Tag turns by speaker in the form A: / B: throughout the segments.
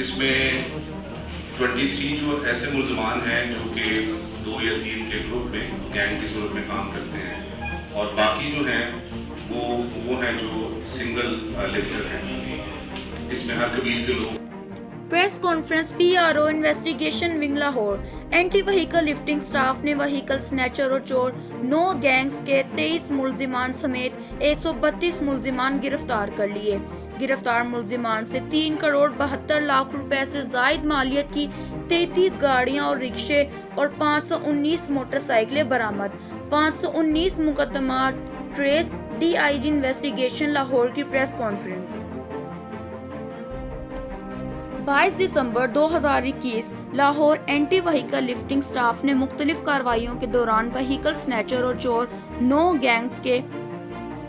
A: اس میں 23 جو ایسے ملزمان ہیں جو کہ 2 یا 3 کے گروپ میں گینگ کی صورت میں کام کرتے ہیں، اور باقی جو ہیں وہ ہیں جو سنگل لفٹر ہیں. اس میں ہر قبیل کے لوگ.
B: Press conference P R O investigation wing Lahore. Anti vehicle lifting staff نے وہیکل سنیچر اور چور 9 گینگز کے 23 ملزمان سمیت 132 ملزمان گرفتار کر لیے. گرفتار ملزمان سے 3 کروڑ 72 لاکھ روپے سے زائد مالیت کی 33 گاڑیاں اور رکشے اور 519 موٹر سائیکلیں برآمد. 519 مقدمات trace. D I G investigation Lahore کی پریس کانفرنس. 22 دسمبر 2021 Lahore anti vehicle lifting staff نے مختلف کارروائیوں کے دوران وہیکل سنیچر اور چور 9 گینگز کے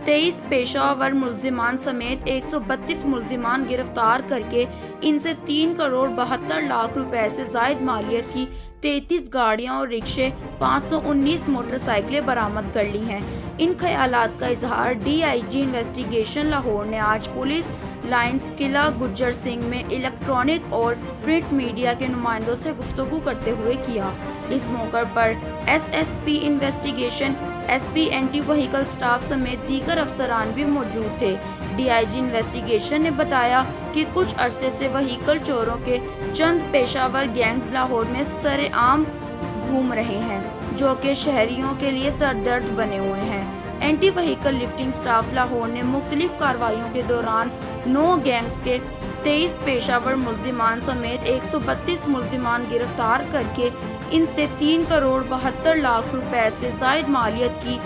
B: 23 پیشہ ور ملزمان سمیت 132 ملزمان گرفتار کر کے ان سے 3 کروڑ 72 لاکھ روپے سے زائد مالیت کی 33 گاڑیاں اور رکشے 519 موٹر سائیکلیں برآمد کر لی ہیں. ان خیالات کا اظہار D I G investigation Lahore نے آج پولیس لائنز قلعہ گجر سنگھ میں الیکٹرانک اور پرنٹ میڈیا کے نمائندوں سے گفتگو کرتے ہوئے کیا. اس موقع پر S S P investigation, S P anti vehicle staff سمیت دیگر افسران بھی موجود تھے. ڈی آئی جی انویسٹیگیشن نے بتایا کہ کچھ عرصے سے وہیکل چوروں کے چند پیشہ ور گینگز لاہور میں سر عام گھوم رہے ہیں جو کہ شہریوں کے لیے سردرد بنے ہوئے ہیں. Anti vehicle lifting staff Lahore نے مختلف کارروائیوں کے دوران 9 گینگز کے 23 پیشہ ور ملزمان سمیت 132 ملزمان گرفتار کر کے ان سے 3 کروڑ 72 لاکھ روپے سے زائد مالیت کی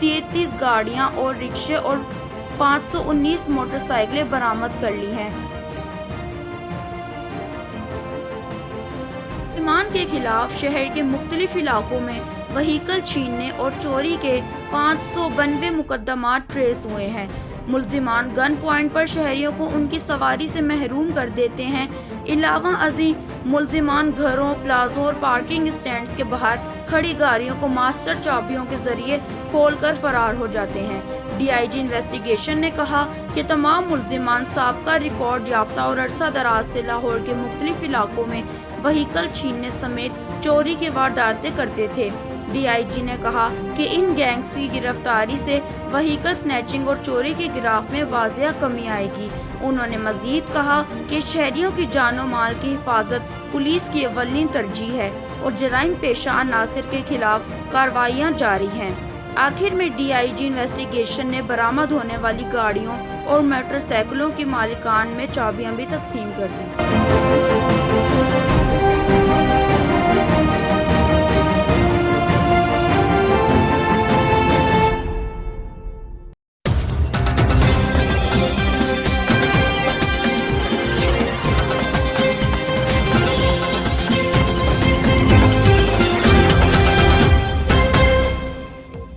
B: 33 گاڑیاں اور رکشے اور 519 موٹر سائیکلیں برآمد کر لی ہیں. ملزمان کے خلاف شہر کے مختلف علاقوں میں وہیکل چھیننے اور چوری کے 592 مقدمات ٹریس ہوئے ہیں. ملزمان گن پوائنٹ پر شہریوں کو ان کی سواری سے محروم کر دیتے ہیں. علاوہ ازیں ملزمان گھروں، پلازوں اور پارکنگ اسٹینڈز کے باہر کھڑی گاڑیوں کو ماسٹر چابیوں کے ذریعے کھول کر فرار ہو جاتے ہیں. ڈی آئی جی انویسٹیگیشن نے کہا کہ تمام ملزمان سابقہ ریکارڈ یافتہ اور عرصہ دراز سے لاہور کے مختلف علاقوں میں وہیکل چھیننے سمیت چوری کی وارداتیں کرتے تھے. ڈی آئی جی نے کہا کہ ان گینگز کی گرفتاری سے وہیکل سنیچنگ اور چوری کے گراف میں واضح کمی آئے گی. انہوں نے مزید کہا کہ شہریوں کی جان و مال کی حفاظت پولیس کی اولین ترجیح ہے اور جرائم پیشہ عناصر کے خلاف کارروائیاں جاری ہیں. آخر میں ڈی آئی جی انویسٹیگیشن نے برآمد ہونے والی گاڑیوں اور موٹر سائیکلوں کی مالکان میں چابیاں بھی تقسیم کر دیں.